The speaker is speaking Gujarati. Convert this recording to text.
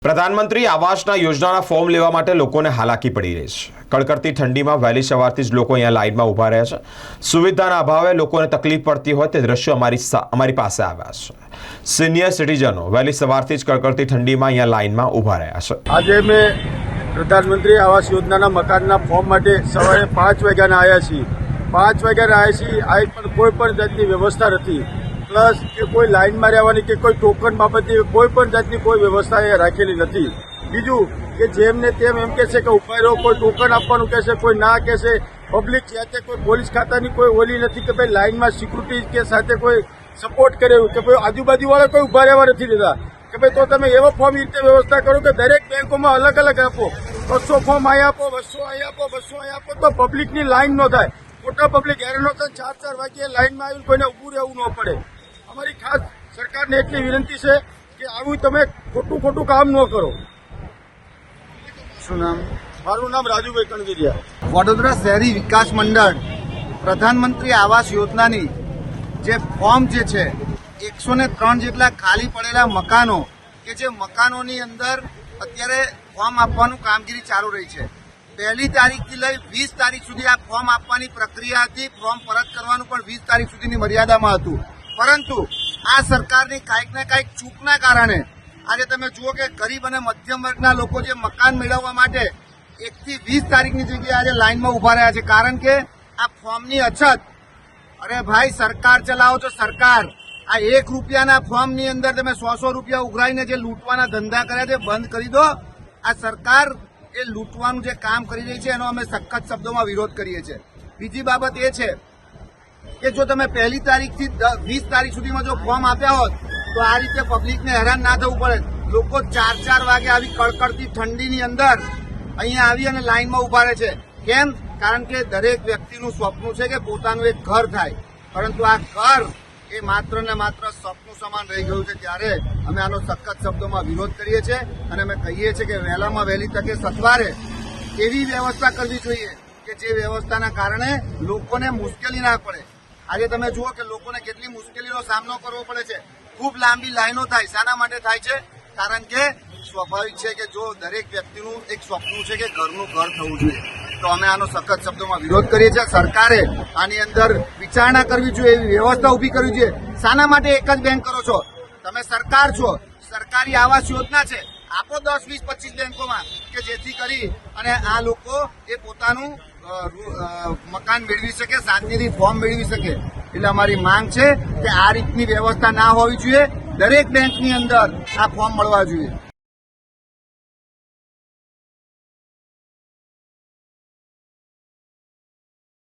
પ્રધાનમંત્રી આવાસના યોજનાના ફોર્મ લેવા માટે લોકોને હાલાકી પડી રહી છે। કડકડતી ઠંડીમાં વહેલી સવારથી જ લોકો અહીંયા લાઇનમાં ઊભા રહ્યા છે। સુવિધાના અભાવે લોકોને તકલીફ પડતી હોય તે દ્રશ્યો અમારી પાસે આવ્યા છે। સિનિયર સિટીઝનો વહેલી સવારથી જ કડકડતી ઠંડીમાં અહીંયા લાઇનમાં ઊભા રહ્યા છે। આજે મેં પ્રધાનમંત્રી આવાસ યોજનાના મકાનના ફોર્મ માટે સવારે 5 વાગ્યાના આવ્યા છીએ। 5 વાગ્યાના આવ્યા છીએ, આ પણ કોઈ પણ જાતની વ્યવસ્થા નથી, પ્લસ કે કોઈ લાઇનમાં રહેવાની કે કોઈ ટોકન બાબતની કોઈ પણ જાતની કોઈ વ્યવસ્થા એ રાખેલી નથી। બીજું કે જેમને તેમ એમ કહેશે કે ઉભા રહો, કોઈ ટોકન આપવાનું કહેશે, કોઈ ના કહેશે। પબ્લિક છે કોઈ પોલીસ ખાતાની કોઈ ઓલી નથી કે ભાઈ લાઇનમાં સિક્યુરિટી કે સાથે કોઈ સપોર્ટ કરે કે ભાઈ આજુબાજુવાળા કોઈ ઉભા રહેવા નથી દેતા કે ભાઈ તો તમે એવો ફોર્મ એ રીતે વ્યવસ્થા કરો કે દરેક બેંકોમાં અલગ અલગ આપો। 200 ફોર્મ અહીં આપો, 200 અહીં આપો, 200 અહીં આપો, તો પબ્લિકની લાઇન ન થાય, મોટા પબ્લિક હેરાન ન થાય। 4 વાગ્યે લાઇનમાં આવીને કોઈને ઊભું રહેવું ન પડે। અમારી ખાસ સરકારને એટલી વિનંતી છે કે આવું તમે ખોટું કામ ન કરો। શું નામ? મારું નામ રાજુભાઈ કણવીરિયા। વડોદરા શહેરી વિકાસ મંડળ પ્રધાનમંત્રી આવાસ યોજનાની જે ફોર્મ જે છે 103 જેટલા ખાલી પડેલા મકાનો કે જે મકાનોની અંદર અત્યારે ફોર્મ આપવાનું કામગીરી ચાલુ રહી છે। 1 તારીખથી લઈ 20 તારીખ સુધી આ ફોર્મ આપવાની પ્રક્રિયા હતી। ફોર્મ પરત કરવાનું પણ 20 તારીખ સુધીની મર્યાદામાં હતું, પરંતુ આ સરકારની કાંઈક ને કાંઈક ચૂકના કારણે આજે તમે જુઓ કે ગરીબ અને મધ્યમ વર્ગના લોકો જે મકાન મેળવવા માટે 1 થી 20 તારીખની જગ્યાએ આજે લાઇનમાં ઉભા રહ્યા છે, કારણ કે આ ફોર્મની અછત। અરે ભાઈ, સરકાર ચલાવો છો સરકાર, આ 1 રૂપિયાના ફોર્મની અંદર તમે 100 રૂપિયા ઉઘરાઈને જે લૂંટવાના ધંધા કર્યા છે બંધ કરી દો। આ સરકાર એ લૂંટવાનું જે કામ કરી રહી છે એનો અમે સખત શબ્દોમાં વિરોધ કરીએ છીએ। બીજી બાબત એ છે કે જો તમે 1 તારીખથી 20 તારીખ સુધીમાં જો ફોર્મ આપ્યા હોત તો આ રીતે પબ્લિકને હેરાન ના થવું પડે। લોકો 4 વાગે આવી કડકડતી ઠંડીની અંદર અહીંયા આવી અને લાઇનમાં ઉભા રહે છે। કેમ? કારણ કે દરેક વ્યક્તિનું સપનું છે કે પોતાનું એક ઘર થાય, પરંતુ આ ઘર એ માત્ર ને માત્ર સપનું સમાન રહી ગયું છે। ત્યારે અમે આનો સખત શબ્દોમાં વિરોધ કરીએ છીએ અને અમે કહીએ છીએ કે વહેલામાં વહેલી તકે સત્વરે એવી વ્યવસ્થા કરવી જોઈએ કે જે વ્યવસ્થાના કારણે લોકોને મુશ્કેલી ના પડે। આજે તમે જુઓ કે લોકોને કેટલી મુશ્કેલીનો સામનો કરવો પડે છે, ખૂબ લાંબી લાઈનો થાય। શાના માટે થાય છે? કારણ કે સ્વાભાવિક છે કે જો દરેક વ્યક્તિનું એક સ્વપ્ન છે કે ઘરનું ઘર થવું જોઈએ, તો અમે આનો સખત શબ્દોમાં વિરોધ કરીએ છીએ। સરકારે આની અંદર વિચારણા કરવી જોઈએ, એવી વ્યવસ્થા ઉભી કરવી જોઈએ। શાના માટે એક જ બેંક કરો છો? તમે સરકાર છો, સરકારી આવાસ યોજના છે, આપો 10, 20, 25 બેંકોમાં કે જેથી કરી અને આ લોકો એ પોતાનું મકાન મેળવી શકે, શાંતિથી ફોર્મ મેળવી શકે। એટલે અમારી માંગ છે કે આ રીતની વ્યવસ્થા ના હોવી જોઈએ, દરેક બેંકની અંદર આ ફોર્મ મળવા જોઈએ।